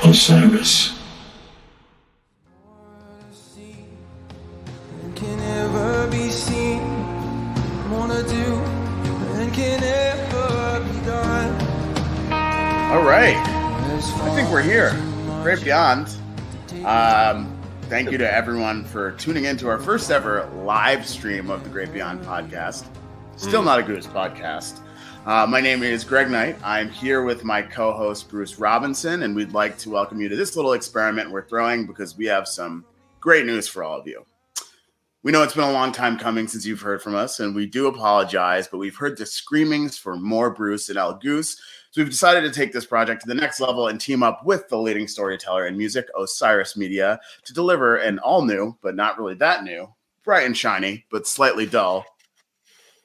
Osiris. Can never be seen. Wanna do and can never be done. All right, I think we're here. Great Beyond. Thank you to everyone for tuning in to our first ever live stream of the Great Beyond podcast. Still not a Goose podcast. My name is Greg Knight. I'm here with my co-host Bruce Robinson, and we'd like to welcome you to this little experiment we're throwing because we have some great news for all of you. We know it's been a long time coming since you've heard from us, and we do apologize, but we've heard the screamings for more Bruce and El Goose, so we've decided to take this project to the next level and team up with the leading storyteller in music, Osiris Media, to deliver an all-new, but not really that new, bright and shiny, but slightly dull,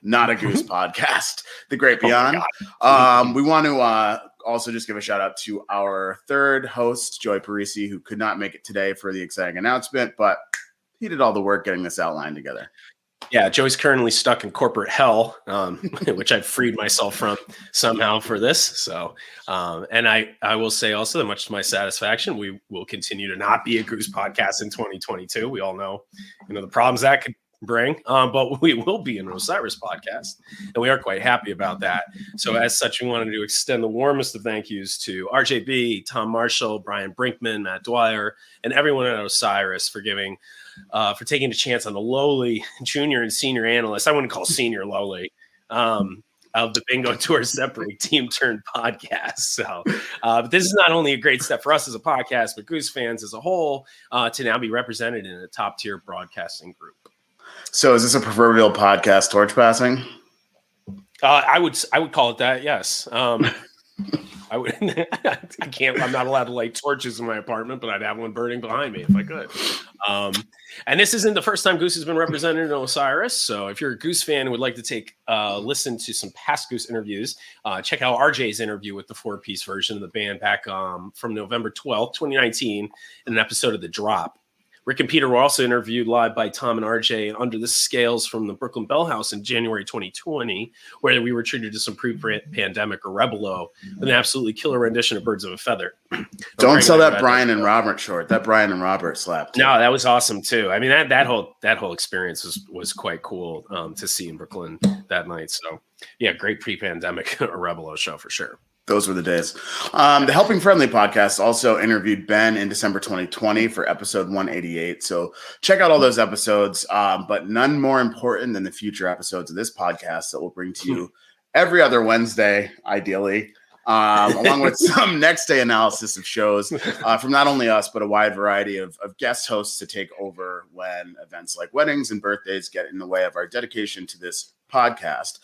not a Goose podcast, The Great Beyond. We want to also just give a shout out to our third host, Joey Parisi, who could not make it today for the exciting announcement, but he did all the work getting this outline together. Yeah, Joey's currently stuck in corporate hell, which I've freed myself from somehow for this. So, and I will say also that much to my satisfaction, we will continue to not be a Goose podcast in 2022. We all know, the problems that could bring, but we will be an Osiris podcast, and we are quite happy about that. So as such, we wanted to extend the warmest of thank yous to RJB, Tom Marshall, Brian Brinkman, Matt Dwyer, and everyone at Osiris for taking a chance on the lowly junior and senior analysts. I wouldn't call senior lowly, of the Bingo Tour Separate Team Turned podcast. So but this is not only a great step for us as a podcast, but Goose fans as a whole, to now be represented in a top tier broadcasting group. So is this a proverbial podcast torch passing? I would call it that. Yes. I would. I'm not allowed to light torches in my apartment, but I'd have one burning behind me if I could. And this isn't the first time Goose has been represented in Osiris. So if you're a Goose fan and would like to take listen to some past Goose interviews, check out RJ's interview with the 4-piece version of the band back from November 12th, 2019, in an episode of The Drop. Rick and Peter were also interviewed live by Tom and RJ Under the Scales from the Brooklyn Bell House in January 2020, where we were treated to some pre-pandemic Rebelo with an absolutely killer rendition of Birds of a Feather. Don't sell that Brian and Robert short. That Brian and Robert slap. No, that was awesome too. I mean, that whole experience was quite cool to see in Brooklyn that night. So yeah, great pre-pandemic Rebelo show for sure. Those were the days. The Helping Friendly podcast also interviewed Ben in December 2020 for episode 188. So check out all those episodes, but none more important than the future episodes of this podcast that we'll bring to you every other Wednesday, ideally, along with some next day analysis of shows from not only us, but a wide variety of guest hosts to take over when events like weddings and birthdays get in the way of our dedication to this podcast.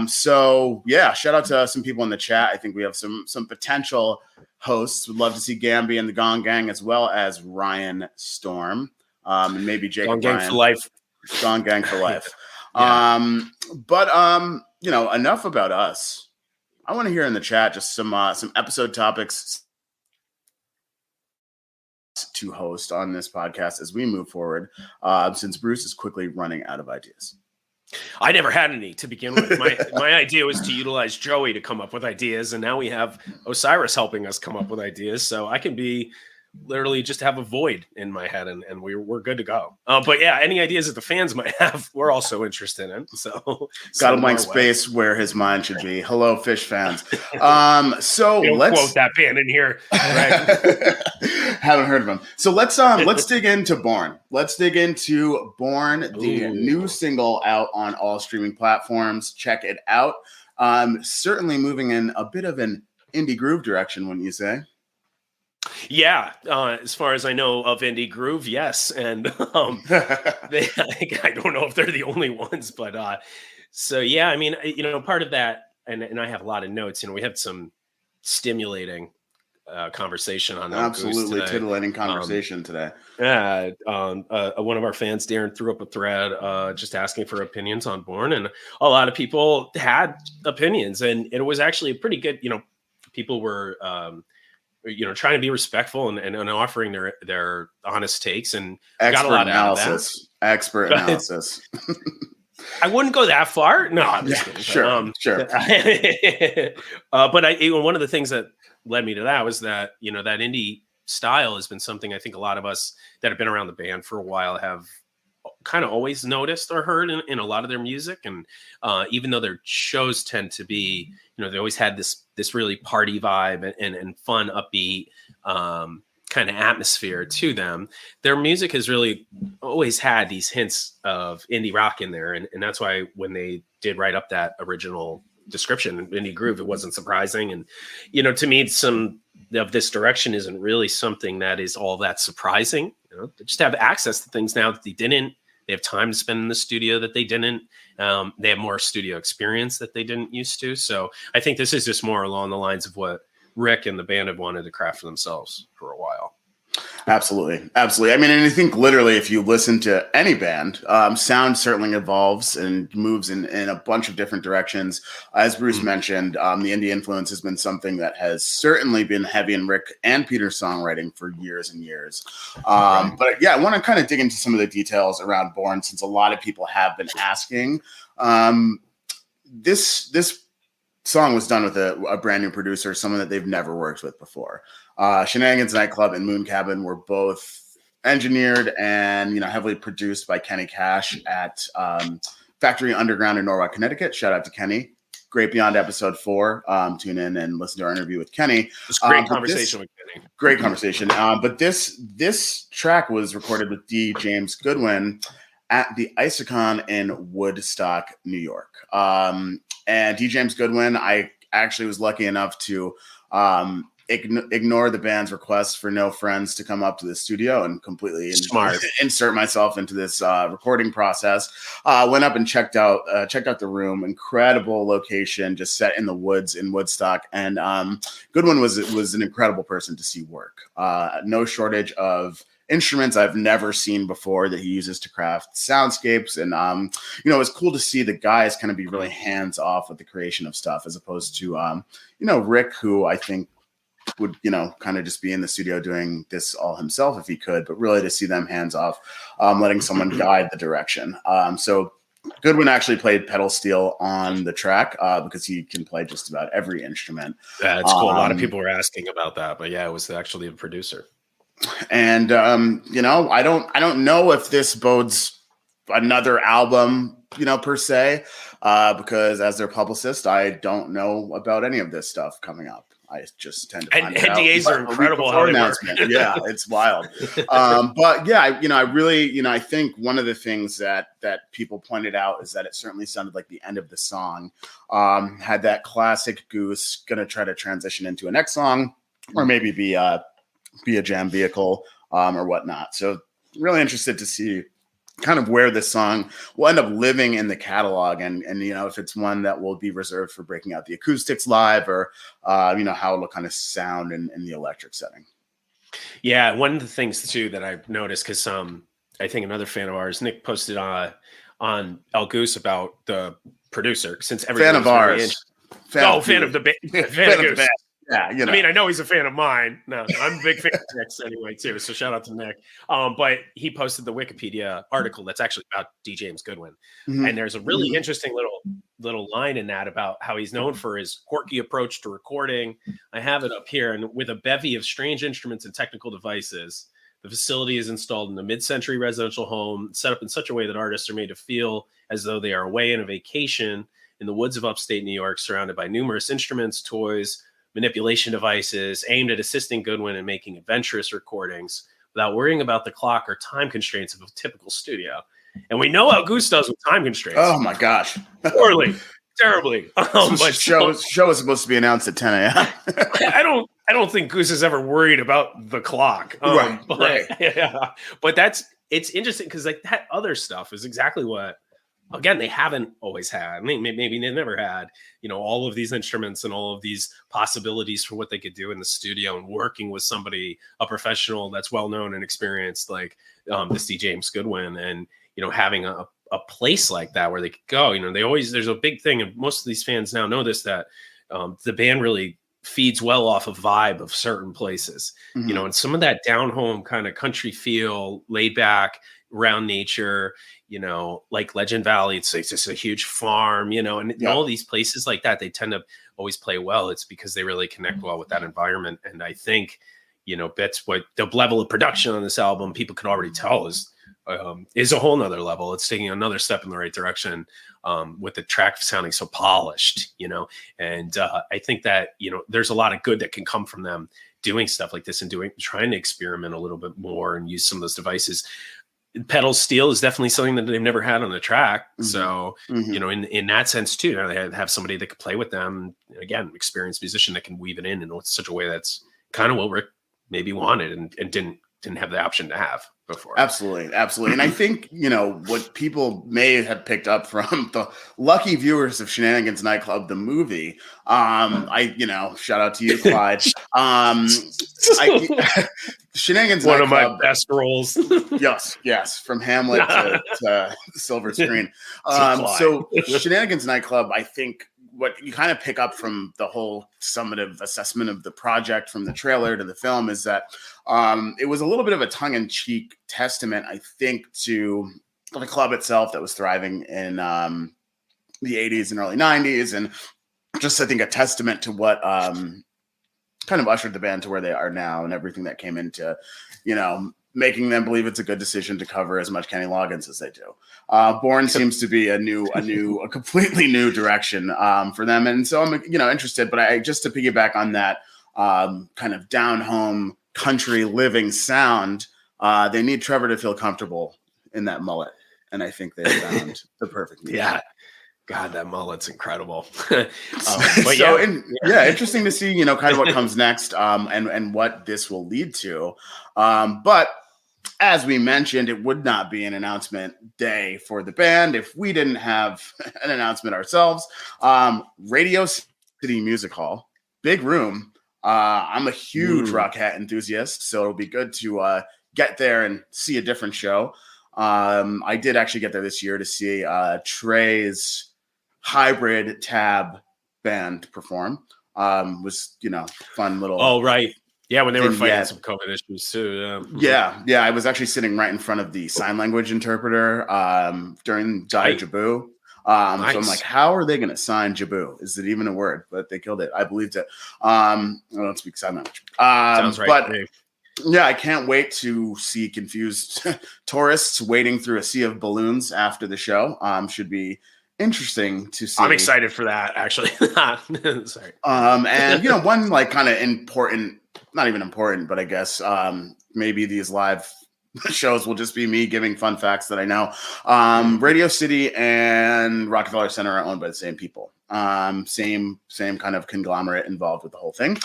So yeah, shout out to some people in the chat. I think we have some potential hosts. Would love to see Gamby and the Gong Gang, as well as Ryan Storm, and maybe Jacob. Gong Gang for life. Gong Gang for life. Yeah. But enough about us. I want to hear in the chat just some episode topics to host on this podcast as we move forward, since Bruce is quickly running out of ideas. I never had any to begin with. My idea was to utilize Joey to come up with ideas, and now we have Osiris helping us come up with ideas. So I can be literally just have a void in my head, and we're good to go. But yeah, any ideas that the fans might have, we're also interested in. So got a blank space where his mind should be. Hello, Fish fans. So let's quote that band in here. Right? Haven't heard of them. So let's dig into Borne. Let's dig into Borne, the new single out on all streaming platforms. Check it out. Certainly moving in a bit of an indie groove direction, wouldn't you say? Yeah, as far as I know of Indie Groove, yes, and I don't know if they're the only ones, but so yeah, I mean, part of that, and I have a lot of notes. We had some stimulating conversation on absolutely titillating conversation today. Yeah, one of our fans, Darren, threw up a thread just asking for opinions on Borne, and a lot of people had opinions, and it was actually a pretty good. People were. Trying to be respectful and offering their honest takes, and got a lot out of that. Expert analysis. I wouldn't go that far. No, I'm just kidding. Sure. But one of the things that led me to that was that, that indie style has been something I think a lot of us that have been around the band for a while have kind of always noticed or heard in a lot of their music. And even though their shows tend to be, they always had this really party vibe and fun, upbeat kind of atmosphere to them, their music has really always had these hints of indie rock in there. And that's why when they did write up that original description, indie groove, it wasn't surprising. And, to me, some of this direction isn't really something that is all that surprising. They just have access to things now that they didn't. They have time to spend in the studio that they didn't. They have more studio experience that they didn't used to. So I think this is just more along the lines of what Rick and the band have wanted to craft for themselves for a while. Absolutely. Absolutely. I mean, and I think literally if you listen to any band, sound certainly evolves and moves in a bunch of different directions. As Bruce mentioned, the indie influence has been something that has certainly been heavy in Rick and Peter's songwriting for years and years. But yeah, I want to kind of dig into some of the details around Borne, since a lot of people have been asking. This song was done with a brand new producer, someone that they've never worked with before. Shenanigans Nightclub and Moon Cabin were both engineered and heavily produced by Kenny Cash at Factory Underground in Norwalk, Connecticut. Shout out to Kenny. Great Beyond episode 4. Tune in and listen to our interview with Kenny. It was a great conversation with Kenny. Great conversation. But this track was recorded with D. James Goodwin at the Isocon in Woodstock, New York. And D. James Goodwin, I actually was lucky enough to ignore the band's request for no friends to come up to the studio and completely insert myself into this recording process. Went up and checked out the room. Incredible location, just set in the woods in Woodstock. And Goodwin was an incredible person to see work. No shortage of instruments I've never seen before that he uses to craft soundscapes. And, it's cool to see the guys kind of be really hands off with the creation of stuff, as opposed to, Rick, who I think would, kind of just be in the studio doing this all himself if he could, but really to see them hands off, letting someone guide the direction. So Goodwin actually played pedal steel on the track because he can play just about every instrument. That's cool. A lot of people were asking about that, but yeah, it was actually a producer. And I don't know if this bodes another album, per se, because as their publicist, I don't know about any of this stuff coming up. I just tend to find NDAs are incredible. How they work. Yeah, it's wild. But yeah, I really, I think one of the things that people pointed out is that it certainly sounded like the end of the song had that classic Goose going to try to transition into a next song, or maybe be a jam vehicle or whatnot. So really interested to see kind of where this song will end up living in the catalog, and if it's one that will be reserved for breaking out the acoustics live, or how it'll kind of sound in the electric setting. Yeah, one of the things too that I've noticed, because I think another fan of ours, Nick, posted on El Goose about the producer, since everyone fan of ours. Fan of the band. Fan of Goose. Yeah, I mean, I know he's a fan of mine. No, I'm a big fan of Nick's anyway, too. So shout out to Nick. But he posted the Wikipedia article that's actually about D. James Goodwin. Mm-hmm. And there's a really interesting little line in that about how he's known for his quirky approach to recording. I have it up here. And with a bevy of strange instruments and technical devices, the facility is installed in a mid-century residential home, set up in such a way that artists are made to feel as though they are away on a vacation in the woods of upstate New York, surrounded by numerous instruments, toys, manipulation devices aimed at assisting Goodwin in making adventurous recordings without worrying about the clock or time constraints of a typical studio. And we know how Goose does with time constraints. Oh my gosh. Poorly. Terribly. But show is supposed to be announced at 10 a.m. I don't think Goose is ever worried about the clock. Right. Yeah. But it's interesting because like that other stuff is exactly what, again, they haven't always had. Maybe they never had, all of these instruments and all of these possibilities for what they could do in the studio, and working with somebody, a professional that's well-known and experienced, like this D. James Goodwin, and, having a place like that where they could go. There's a big thing, and most of these fans now know this, that the band really feeds well off of vibe of certain places, mm-hmm. And some of that down home kind of country feel, laid back, around nature, like Legend Valley, it's just a huge farm, and all these places like that, they tend to always play well, it's because they really connect well with that environment. And I think, that's what the level of production on this album, people can already tell is a whole nother level. It's taking another step in the right direction, with the track sounding so polished, and I think that, there's a lot of good that can come from them doing stuff like this and trying to experiment a little bit more and use some of those devices. Pedal steel is definitely something that they've never had on the track. Mm-hmm. So, in that sense too, they have somebody that could play with them. Again, experienced musician that can weave it in such a way that's kind of what Rick maybe wanted and didn't have the option to have before. Absolutely. And I think, what people may have picked up from the lucky viewers of Shenanigans Nightclub, the movie, shout out to you, Clyde. Shenanigans One Nightclub, of my best roles. yes, from Hamlet to Silver Screen. So Shenanigans Nightclub, I think what you kind of pick up from the whole summative assessment of the project, from the trailer to the film, is that it was a little bit of a tongue-in-cheek testament, I think, to the club itself that was thriving in the 80s and early 90s, and just, I think, a testament to what kind of ushered the band to where they are now, and everything that came into, making them believe it's a good decision to cover as much Kenny Loggins as they do. Borne seems to be a completely new direction for them, and so I'm interested. But just to piggyback on that kind of down home country living sound, they need Trevor to feel comfortable in that mullet, and I think they found the perfect music. Yeah. God, that mullet's incredible. Interesting to see, kind of what comes next, and what this will lead to. But as we mentioned, it would not be an announcement day for the band if we didn't have an announcement ourselves. Radio City Music Hall, big room. I'm a huge rock hat enthusiast, so it'll be good to get there and see a different show. I did actually get there this year to see Trey's hybrid tab band perform. Was fun little. Oh, right. Yeah, when they were fighting some COVID issues too. Yeah. I was actually sitting right in front of the sign language interpreter during Jabu. Nice. So I'm like, how are they going to sign Jabu? Is it even a word? But they killed it. I believed it. I don't speak sign language. Sounds right. But yeah, I can't wait to see confused tourists wading through a sea of balloons after the show. Should be interesting to see. I'm excited for that, actually. Sorry. And one kind of important, not even important, but I guess maybe these live shows will just be me giving fun facts that I know. Radio City and Rockefeller Center are owned by the same people. Same kind of conglomerate involved with the whole thing.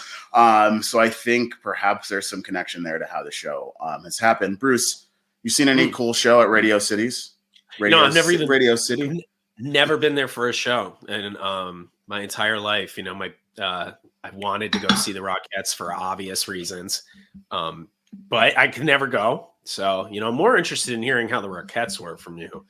So I think perhaps there's some connection there to how the show has happened. Bruce, you seen any cool show at Radio Cities? No, I've never even Radio City. Never been there for a show, and my entire life, I wanted to go see the Rockettes for obvious reasons, but I could never go. So, I'm more interested in hearing how the Rockettes were from you,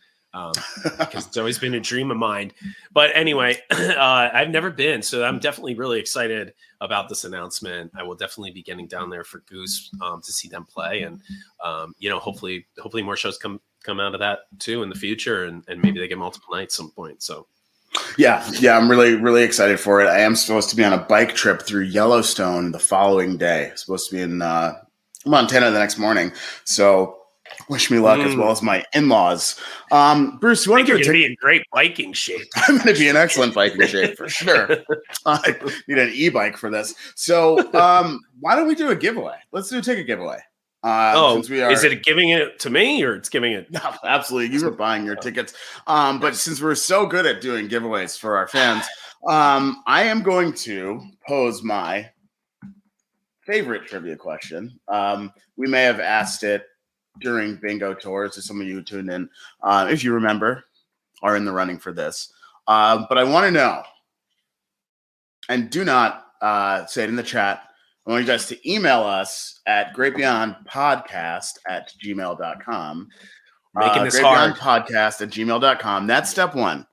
because it's always been a dream of mine. But anyway, I've never been, so I'm definitely really excited about this announcement. I will definitely be getting down there for Goose to see them play, and hopefully more shows come out of that too in the future, and maybe they get multiple nights at some point. So yeah, I'm really, really excited for it. I am supposed to be on a bike trip through Yellowstone the following day. I'm supposed to be in Montana the next morning. So wish me luck, as well as my in-laws. Bruce, you want to be in great biking shape? I'm going to be in excellent biking shape for sure. I need an e-bike for this. So why don't we do a giveaway? Let's do a ticket giveaway. Is it giving it to me, or it's giving it? No, absolutely. You were buying your tickets. But since we're so good at doing giveaways for our fans, I am going to pose my favorite trivia question. We may have asked it during bingo tours to some of you who tuned in, if you remember, are in the running for this. But I want to know, and do not say it in the chat, I want you guys to email us at greatbeyondpodcast@gmail.com. Making this hard. Greatbeyondpodcast@gmail.com. That's step one.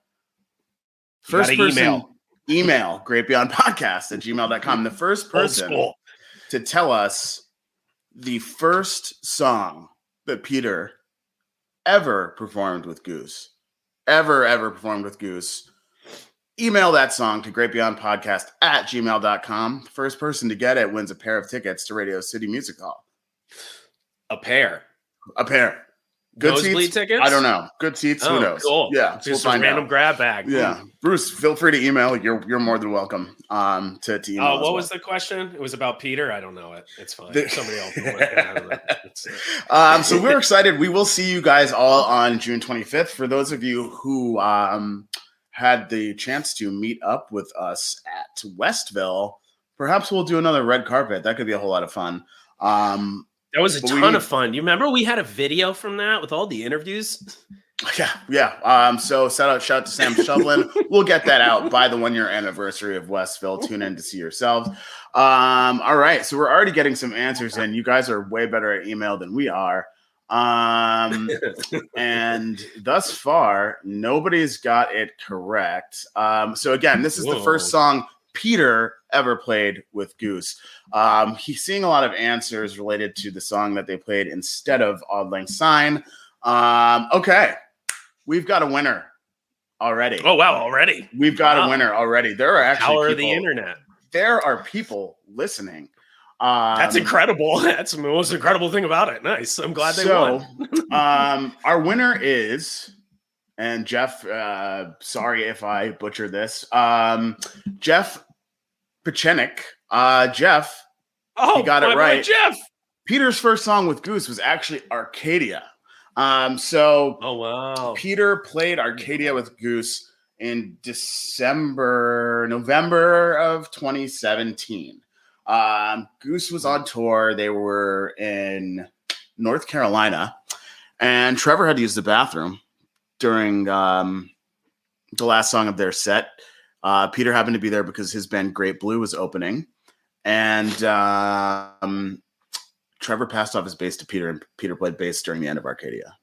First person, email greatbeyondpodcast@gmail.com. The first person to tell us the first song that Peter ever performed with Goose, email that song to greatbeyondpodcast@gmail.com. The first person to get it wins a pair of tickets to Radio City Music Hall. A pair. Good Nosebleed seats? tickets? I don't know. Good seats? Who knows? Cool. Yeah, Just we'll a find random out. grab bag. Yeah. Bruce, feel free to email. You're more than welcome to email. What was the question? It was about Peter? I don't know it. It's fine. Somebody else will work it out. So we're excited. We will see you guys all on June 25th. For those of you who had the chance to meet up with us at Westville, perhaps we'll do another red carpet. That could be a whole lot of fun. That was a ton of fun. You remember we had a video from that with all the interviews? Yeah. So shout out to Sam Shovlin. We'll get that out by the 1-year anniversary of Westville. Tune in to see yourselves. All right. So we're already getting some answers in. You guys are way better at email than we are. And thus far, nobody's got it correct. So again, this is the first song Peter ever played with Goose. He's seeing a lot of answers related to the song that they played instead of Auld Lang Syne. Okay, we've got a winner already. Oh wow, already we've got a winner already. There are actually power of the internet. There are people listening. That's incredible. That's the most incredible thing about it. Nice. I'm glad they won. Our winner is. And Jeff, sorry if I butcher this. Jeff Pachenik. Jeff, he got it right. Jeff. Peter's first song with Goose was actually Arcadia. Oh wow. Peter played Arcadia with Goose in November of 2017. Goose was on tour. They were in North Carolina, and Trevor had to use the bathroom during the last song of their set. Peter happened to be there because his band Great Blue was opening, and Trevor passed off his bass to Peter, and Peter played bass during the end of Arcadia.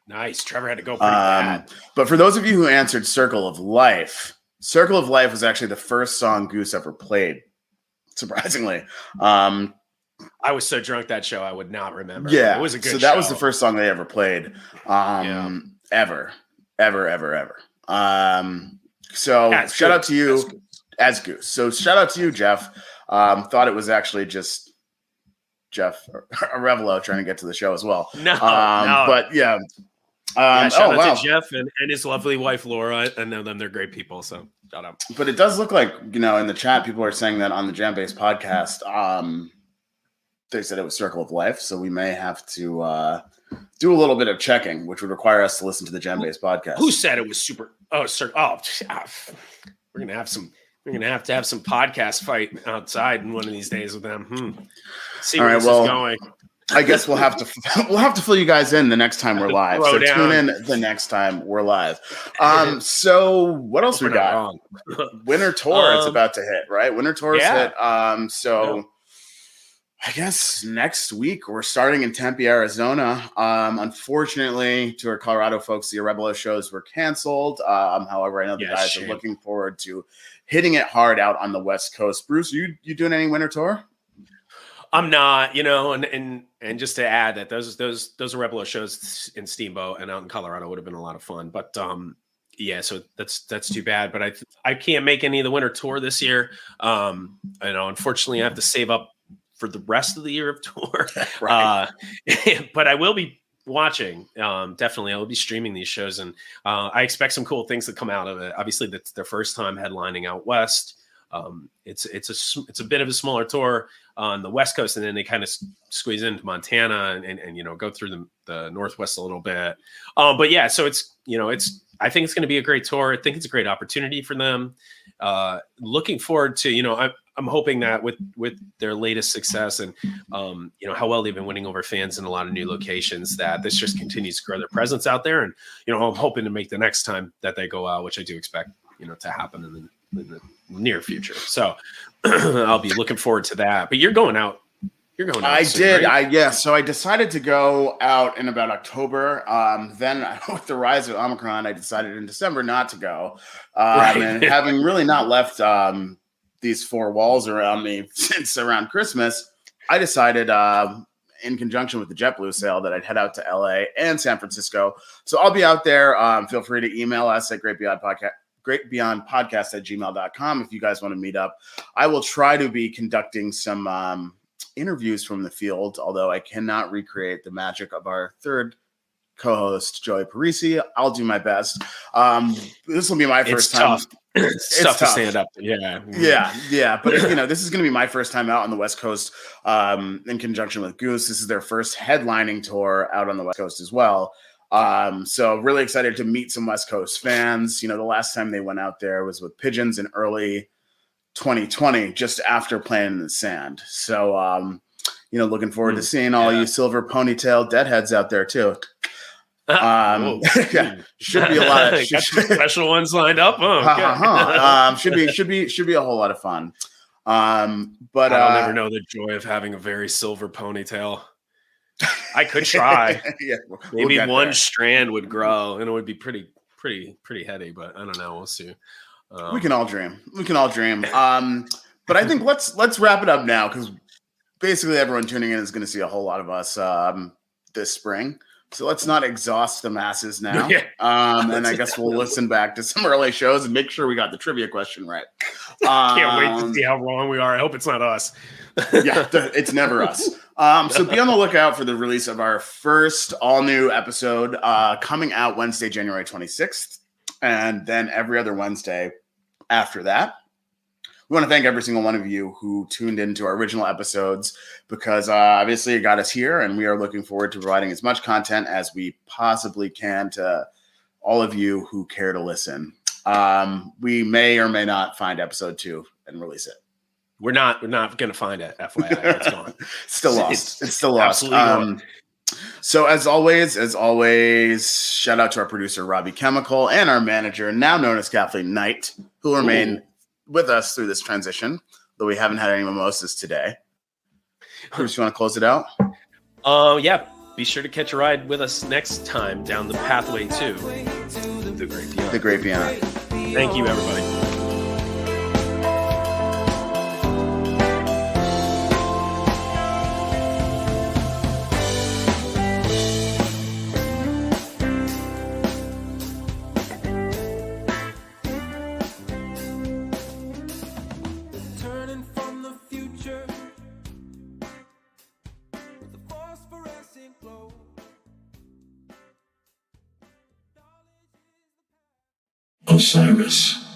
Nice. Trevor had to go pretty bad. But for those of you who answered Circle of Life was actually the first song Goose ever played, surprisingly. I was so drunk that show I would not remember. Yeah, it was a good so that show. was the first song they ever played. Ever. So shout out to you as Goose. So shout out to you, Jeff. Thought it was actually just Jeff Arevalo trying to get to the show as well. No. But yeah. Shout out to Jeff and his lovely wife Laura. I know them; they're great people. So shout out. But it does look like, in the chat, people are saying that on the Jam Base podcast, they said it was Circle of Life. So we may have to do a little bit of checking, which would require us to listen to the Jam Base podcast. Who said it was super? We're gonna have some. We're gonna have to have some podcast fight outside in one of these days with them. See where this is going. I guess we'll have to fill you guys in the next time we're live. So tune in the next time we're live. So what else we got? Winter tour is about to hit, right? Winter tour is hit. I guess next week we're starting in Tempe, Arizona. Unfortunately, to our Colorado folks, the Arevalo shows were canceled. However, I know the guys are looking forward to hitting it hard out on the West Coast. Bruce, you doing any winter tour? I'm not, and just to add that those Arevalo shows in Steamboat and out in Colorado would have been a lot of fun. But so that's too bad. But I can't make any of the winter tour this year. Unfortunately, I have to save up for the rest of the year of tour. Right. But I will be watching. Definitely, I will be streaming these shows, and I expect some cool things to come out of it. Obviously, that's their first time headlining out west. It's a bit of a smaller tour on the West Coast, and then they kind of squeeze into Montana and go through the Northwest a little bit. But yeah, so I think it's going to be a great tour. I think it's a great opportunity for them. Looking forward to, I'm hoping that with their latest success and, how well they've been winning over fans in a lot of new locations, that this just continues to grow their presence out there. And, I'm hoping to make the next time that they go out, which I do expect, to happen in the near future. So I'll be looking forward to that. But you're going out. I soon, did. right? So I decided to go out in about October. Then with the rise of Omicron, I decided in December not to go. And having really not left these four walls around me since around Christmas, I decided in conjunction with the JetBlue sale that I'd head out to LA and San Francisco. So I'll be out there. Feel free to email us at greatbeyondpodcast@gmail.com if you guys want to meet up. I will try to be conducting some interviews from the field, although I cannot recreate the magic of our third co-host, Joey Parisi. I'll do my best. This will be my first time. Tough. It's tough to stand up. Yeah. But this is going to be my first time out on the West Coast in conjunction with Goose. This is their first headlining tour out on the West Coast as well. So really excited to meet some West Coast fans. The last time they went out there was with Pigeons in early 2020, just after playing in the sand. So, looking forward to seeing all you silver ponytail deadheads out there too. Should be a lot of special ones lined up. Should be a whole lot of fun. But I'll never know the joy of having a very silver ponytail. I could try. Maybe one strand would grow and it would be pretty heady, but I don't know. We'll see. We can all dream. But I think let's wrap it up now, because basically everyone tuning in is going to see a whole lot of us this spring. So let's not exhaust the masses now. And I guess we'll listen back to some early shows and make sure we got the trivia question right. Can't wait to see how wrong we are. I hope it's not us. It's never us. So be on the lookout for the release of our first all-new episode coming out Wednesday, January 26th, and then every other Wednesday after that. We want to thank every single one of you who tuned into our original episodes, because obviously it got us here, and we are looking forward to providing as much content as we possibly can to all of you who care to listen. We may or may not find episode 2 and release it. We're not going to find it. FYI, it's gone. Still lost. It's still lost. Absolutely. So as always, shout out to our producer, Robbie Chemical, and our manager, now known as Kathleen Knight, who remain with us through this transition, though we haven't had any mimosas today. Bruce, you want to close it out? Be sure to catch a ride with us next time down the pathway to the Great Beyond. The Great Beyond. Thank you, everybody. Osiris.